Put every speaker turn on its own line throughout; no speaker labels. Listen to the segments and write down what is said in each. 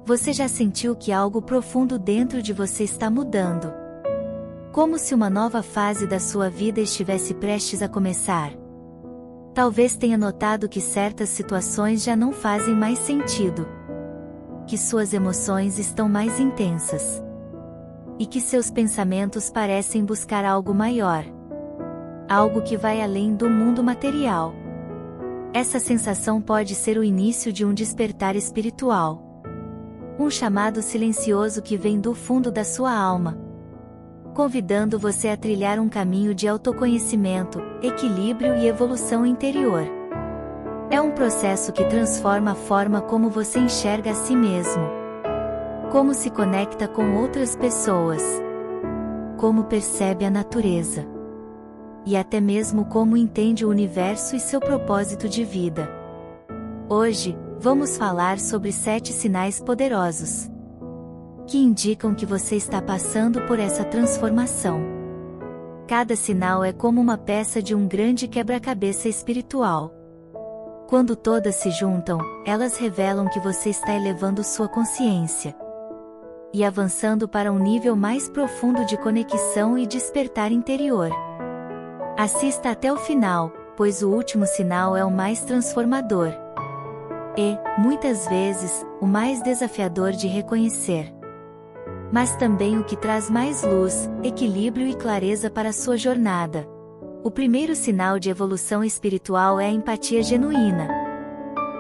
Você já sentiu que algo profundo dentro de você está mudando? Como se uma nova fase da sua vida estivesse prestes a começar. Talvez tenha notado que certas situações já não fazem mais sentido. Que suas emoções estão mais intensas. E que seus pensamentos parecem buscar algo maior. Algo que vai além do mundo material. Essa sensação pode ser o início de um despertar espiritual. Um chamado silencioso que vem do fundo da sua alma, convidando você a trilhar um caminho de autoconhecimento, equilíbrio e evolução interior. É um processo que transforma a forma como você enxerga a si mesmo, como se conecta com outras pessoas, como percebe a natureza, e até mesmo como entende o universo e seu propósito de vida. Hoje, vamos falar sobre 7 sinais poderosos que indicam que você está passando por essa transformação. Cada sinal é como uma peça de um grande quebra-cabeça espiritual. Quando todas se juntam, elas revelam que você está elevando sua consciência e avançando para um nível mais profundo de conexão e despertar interior. Assista até o final, pois o último sinal é o mais transformador. E, muitas vezes, o mais desafiador de reconhecer. Mas também o que traz mais luz, equilíbrio e clareza para a sua jornada. O primeiro sinal de evolução espiritual é a empatia genuína.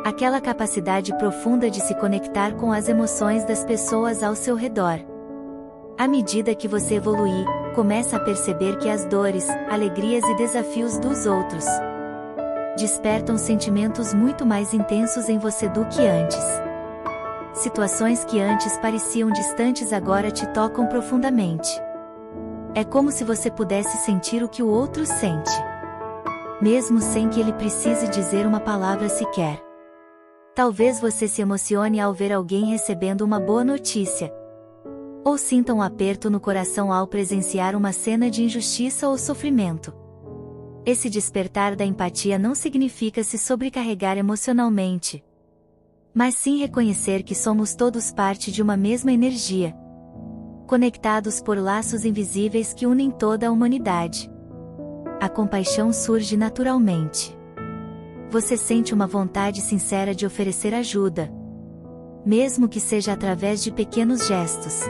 Aquela capacidade profunda de se conectar com as emoções das pessoas ao seu redor. À medida que você evoluir, começa a perceber que as dores, alegrias e desafios dos outros despertam sentimentos muito mais intensos em você do que antes. Situações que antes pareciam distantes agora te tocam profundamente. É como se você pudesse sentir o que o outro sente, mesmo sem que ele precise dizer uma palavra sequer. Talvez você se emocione ao ver alguém recebendo uma boa notícia, ou sinta um aperto no coração ao presenciar uma cena de injustiça ou sofrimento. Esse despertar da empatia não significa se sobrecarregar emocionalmente, mas sim reconhecer que somos todos parte de uma mesma energia, conectados por laços invisíveis que unem toda a humanidade. A compaixão surge naturalmente. Você sente uma vontade sincera de oferecer ajuda, mesmo que seja através de pequenos gestos.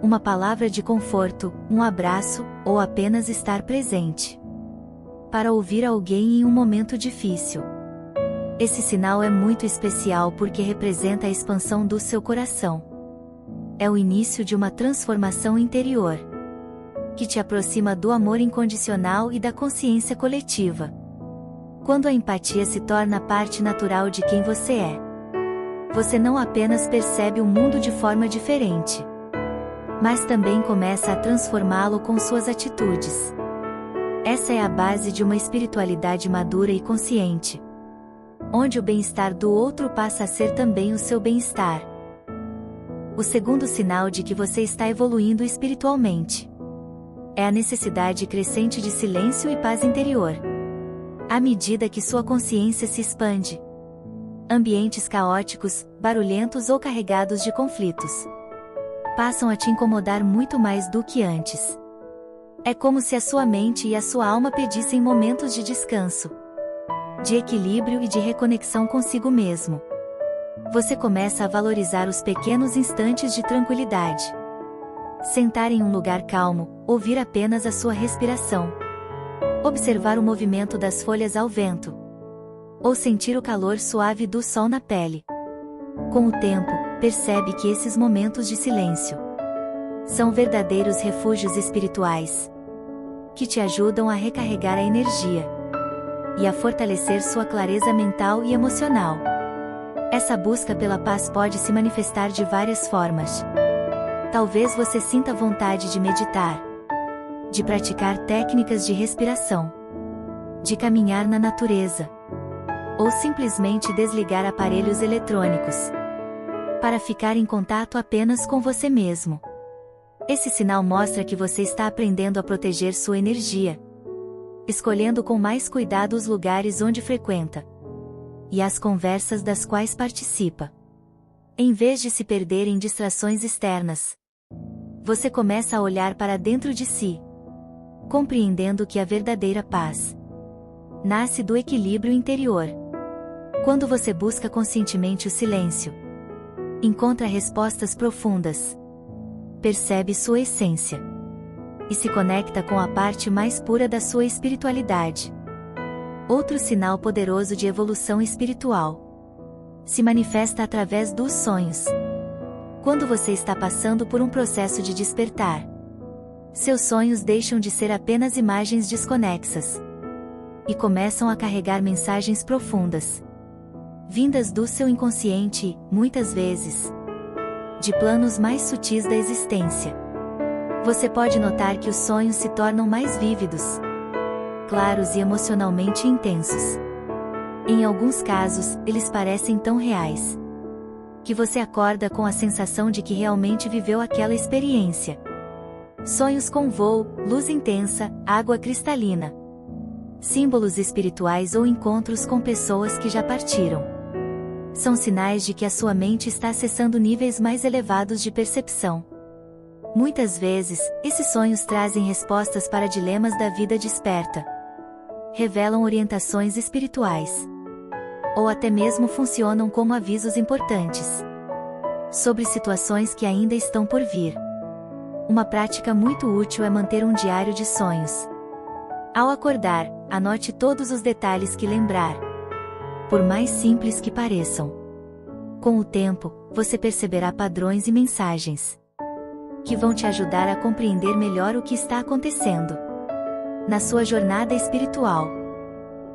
Uma palavra de conforto, um abraço, ou apenas estar presente para ouvir alguém em um momento difícil. Esse sinal é muito especial porque representa a expansão do seu coração. É o início de uma transformação interior, que te aproxima do amor incondicional e da consciência coletiva. Quando a empatia se torna parte natural de quem você é, você não apenas percebe o mundo de forma diferente, mas também começa a transformá-lo com suas atitudes. Essa é a base de uma espiritualidade madura e consciente, onde o bem-estar do outro passa a ser também o seu bem-estar. O segundo sinal de que você está evoluindo espiritualmente é a necessidade crescente de silêncio e paz interior. À medida que sua consciência se expande, ambientes caóticos, barulhentos ou carregados de conflitos passam a te incomodar muito mais do que antes. É como se a sua mente e a sua alma pedissem momentos de descanso, de equilíbrio e de reconexão consigo mesmo. Você começa a valorizar os pequenos instantes de tranquilidade. Sentar em um lugar calmo, ouvir apenas a sua respiração, observar o movimento das folhas ao vento, ou sentir o calor suave do sol na pele. Com o tempo, percebe que esses momentos de silêncio são verdadeiros refúgios espirituais, que te ajudam a recarregar a energia e a fortalecer sua clareza mental e emocional. Essa busca pela paz pode se manifestar de várias formas. Talvez você sinta vontade de meditar, de praticar técnicas de respiração, de caminhar na natureza, ou simplesmente desligar aparelhos eletrônicos, para ficar em contato apenas com você mesmo. Esse sinal mostra que você está aprendendo a proteger sua energia, escolhendo com mais cuidado os lugares onde frequenta e as conversas das quais participa. Em vez de se perder em distrações externas, você começa a olhar para dentro de si, compreendendo que a verdadeira paz nasce do equilíbrio interior. Quando você busca conscientemente o silêncio, encontra respostas profundas, percebe sua essência e se conecta com a parte mais pura da sua espiritualidade. Outro sinal poderoso de evolução espiritual se manifesta através dos sonhos. Quando você está passando por um processo de despertar, seus sonhos deixam de ser apenas imagens desconexas e começam a carregar mensagens profundas, vindas do seu inconsciente e, muitas vezes, de planos mais sutis da existência. Você pode notar que os sonhos se tornam mais vívidos, claros e emocionalmente intensos. Em alguns casos, eles parecem tão reais que você acorda com a sensação de que realmente viveu aquela experiência. Sonhos com voo, luz intensa, água cristalina, símbolos espirituais ou encontros com pessoas que já partiram são sinais de que a sua mente está acessando níveis mais elevados de percepção. Muitas vezes, esses sonhos trazem respostas para dilemas da vida desperta, revelam orientações espirituais, ou até mesmo funcionam como avisos importantes sobre situações que ainda estão por vir. Uma prática muito útil é manter um diário de sonhos. Ao acordar, anote todos os detalhes que lembrar, por mais simples que pareçam. Com o tempo, você perceberá padrões e mensagens que vão te ajudar a compreender melhor o que está acontecendo na sua jornada espiritual.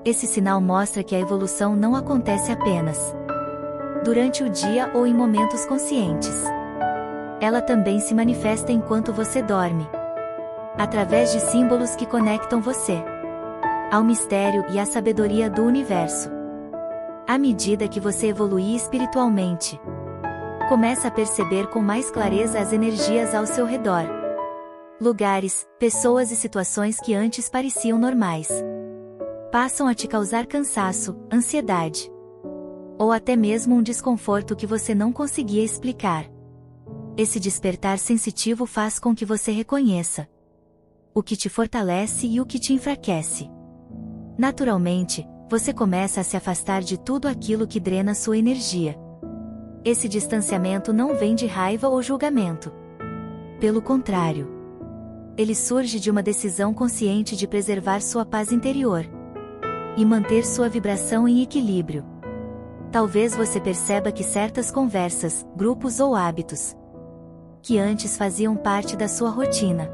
Esse sinal mostra que a evolução não acontece apenas durante o dia ou em momentos conscientes. Ela também se manifesta enquanto você dorme, através de símbolos que conectam você ao mistério e à sabedoria do universo. À medida que você evolui espiritualmente, começa a perceber com mais clareza as energias ao seu redor. Lugares, pessoas e situações que antes pareciam normais passam a te causar cansaço, ansiedade, ou até mesmo um desconforto que você não conseguia explicar. Esse despertar sensitivo faz com que você reconheça o que te fortalece e o que te enfraquece. Naturalmente, você começa a se afastar de tudo aquilo que drena sua energia. Esse distanciamento não vem de raiva ou julgamento. Pelo contrário, ele surge de uma decisão consciente de preservar sua paz interior e manter sua vibração em equilíbrio. Talvez você perceba que certas conversas, grupos ou hábitos que antes faziam parte da sua rotina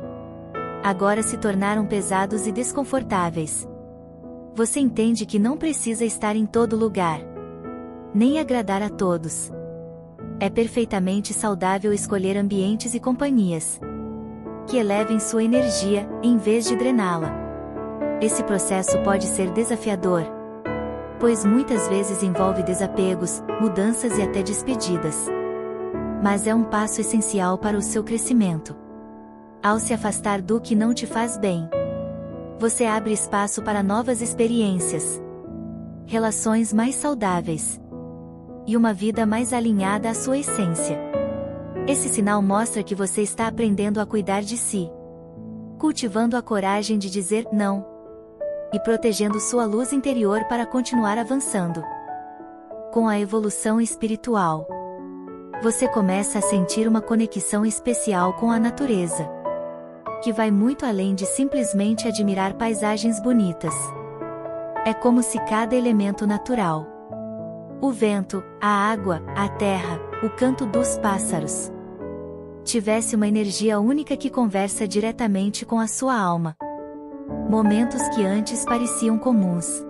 agora se tornaram pesados e desconfortáveis. Você entende que não precisa estar em todo lugar, nem agradar a todos. É perfeitamente saudável escolher ambientes e companhias que elevem sua energia, em vez de drená-la. Esse processo pode ser desafiador, pois muitas vezes envolve desapegos, mudanças e até despedidas. Mas é um passo essencial para o seu crescimento. Ao se afastar do que não te faz bem, você abre espaço para novas experiências, relações mais saudáveis e uma vida mais alinhada à sua essência. Esse sinal mostra que você está aprendendo a cuidar de si, cultivando a coragem de dizer não e protegendo sua luz interior para continuar avançando. Com a evolução espiritual, você começa a sentir uma conexão especial com a natureza, que vai muito além de simplesmente admirar paisagens bonitas. É como se cada elemento natural, o vento, a água, a terra, o canto dos pássaros, tivesse uma energia única que conversa diretamente com a sua alma. Momentos que antes pareciam comuns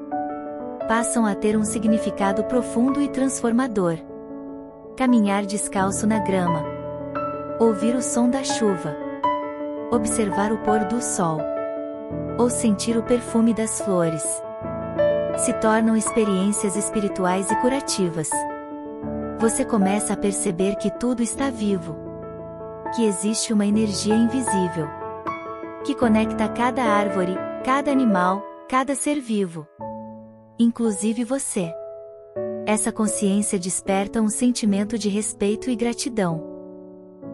passam a ter um significado profundo e transformador. Caminhar descalço na grama, ouvir o som da chuva, observar o pôr do sol, ou sentir o perfume das flores, se tornam experiências espirituais e curativas. Você começa a perceber que tudo está vivo, que existe uma energia invisível que conecta cada árvore, cada animal, cada ser vivo, inclusive você. Essa consciência desperta um sentimento de respeito e gratidão.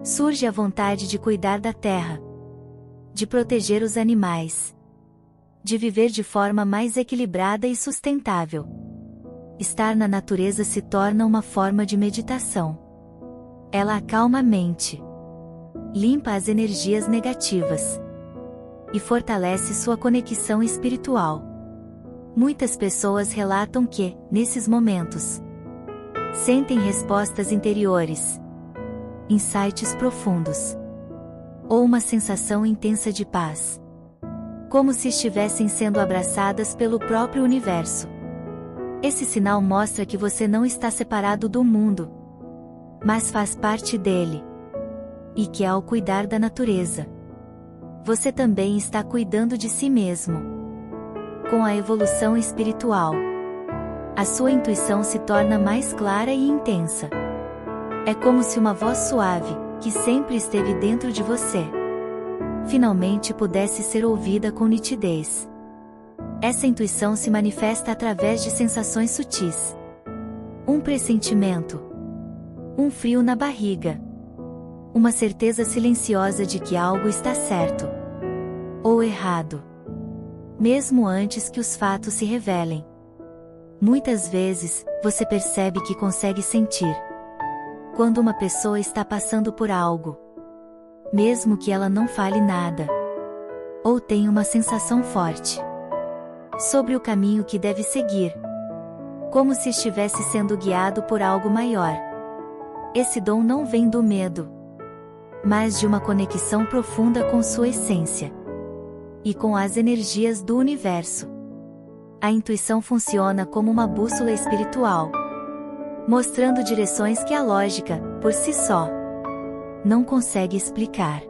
Surge a vontade de cuidar da terra, de proteger os animais, de viver de forma mais equilibrada e sustentável. Estar na natureza se torna uma forma de meditação. Ela acalma a mente, limpa as energias negativas e fortalece sua conexão espiritual. Muitas pessoas relatam que, nesses momentos, sentem respostas interiores, insights profundos, ou uma sensação intensa de paz, como se estivessem sendo abraçadas pelo próprio universo. Esse sinal mostra que você não está separado do mundo, mas faz parte dele, e que ao cuidar da natureza, você também está cuidando de si mesmo. Com a evolução espiritual, a sua intuição se torna mais clara e intensa. É como se uma voz suave, que sempre esteve dentro de você, finalmente pudesse ser ouvida com nitidez. Essa intuição se manifesta através de sensações sutis. Um pressentimento, um frio na barriga, uma certeza silenciosa de que algo está certo ou errado, mesmo antes que os fatos se revelem. Muitas vezes, você percebe que consegue sentir quando uma pessoa está passando por algo, mesmo que ela não fale nada, ou tenha uma sensação forte sobre o caminho que deve seguir, como se estivesse sendo guiado por algo maior. Esse dom não vem do medo, mas de uma conexão profunda com sua essência e com as energias do universo. A intuição funciona como uma bússola espiritual, mostrando direções que a lógica, por si só, não consegue explicar.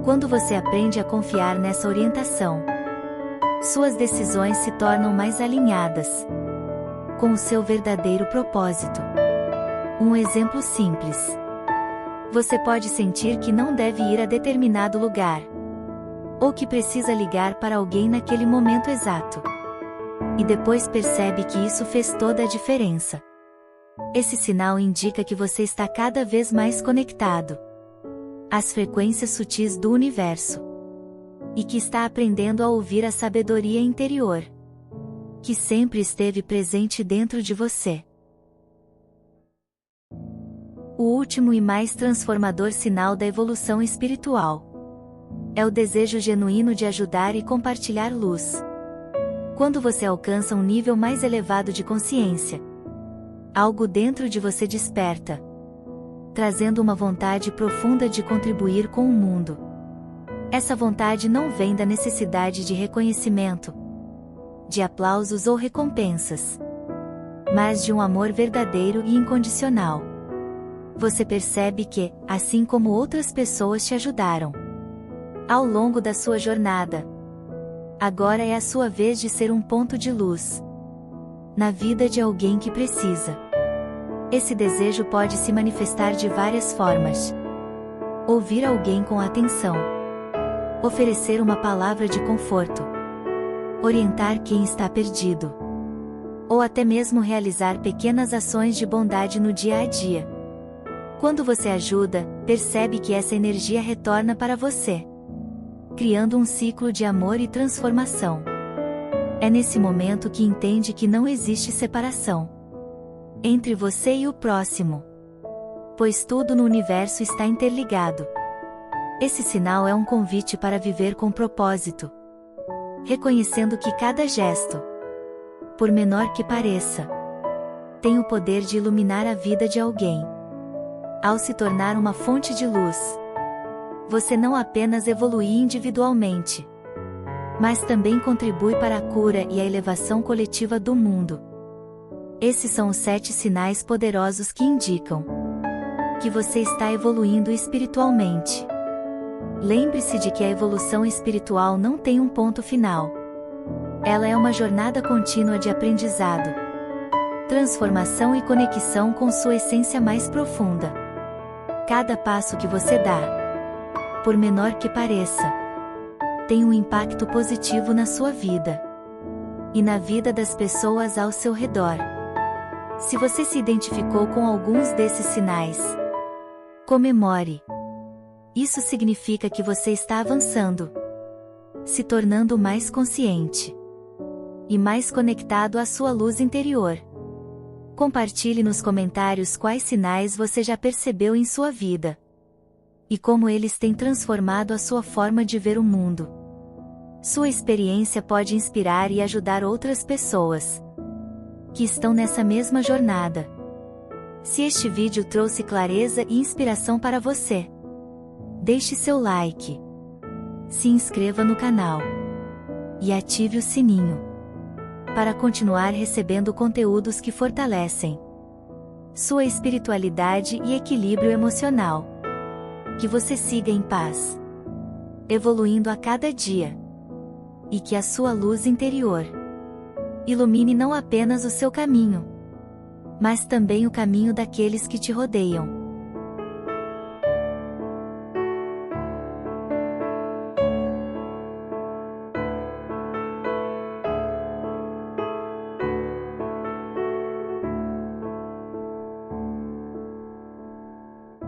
Quando você aprende a confiar nessa orientação, suas decisões se tornam mais alinhadas com o seu verdadeiro propósito. Um exemplo simples. Você pode sentir que não deve ir a determinado lugar, ou que precisa ligar para alguém naquele momento exato, e depois percebe que isso fez toda a diferença. Esse sinal indica que você está cada vez mais conectado às frequências sutis do universo, e que está aprendendo a ouvir a sabedoria interior, que sempre esteve presente dentro de você. O último e mais transformador sinal da evolução espiritual é o desejo genuíno de ajudar e compartilhar luz. Quando você alcança um nível mais elevado de consciência, algo dentro de você desperta, trazendo uma vontade profunda de contribuir com o mundo. Essa vontade não vem da necessidade de reconhecimento, de aplausos ou recompensas, mas de um amor verdadeiro e incondicional. Você percebe que, assim como outras pessoas te ajudaram ao longo da sua jornada, agora é a sua vez de ser um ponto de luz na vida de alguém que precisa. Esse desejo pode se manifestar de várias formas. Ouvir alguém com atenção, oferecer uma palavra de conforto, orientar quem está perdido, ou até mesmo realizar pequenas ações de bondade no dia a dia. Quando você ajuda, percebe que essa energia retorna para você, criando um ciclo de amor e transformação. É nesse momento que entende que não existe separação entre você e o próximo, pois tudo no universo está interligado. Esse sinal é um convite para viver com propósito, reconhecendo que cada gesto, por menor que pareça, tem o poder de iluminar a vida de alguém. Ao se tornar uma fonte de luz, você não apenas evolui individualmente, mas também contribui para a cura e a elevação coletiva do mundo. Esses são os 7 sinais poderosos que indicam que você está evoluindo espiritualmente. Lembre-se de que a evolução espiritual não tem um ponto final. Ela é uma jornada contínua de aprendizado, transformação e conexão com sua essência mais profunda. Cada passo que você dá, por menor que pareça, tem um impacto positivo na sua vida e na vida das pessoas ao seu redor. Se você se identificou com alguns desses sinais, comemore. Isso significa que você está avançando, se tornando mais consciente e mais conectado à sua luz interior. Compartilhe nos comentários quais sinais você já percebeu em sua vida e como eles têm transformado a sua forma de ver o mundo. Sua experiência pode inspirar e ajudar outras pessoas que estão nessa mesma jornada. Se este vídeo trouxe clareza e inspiração para você, deixe seu like, se inscreva no canal e ative o sininho para continuar recebendo conteúdos que fortalecem sua espiritualidade e equilíbrio emocional. Que você siga em paz, evoluindo a cada dia, e que a sua luz interior ilumine não apenas o seu caminho, mas também o caminho daqueles que te rodeiam.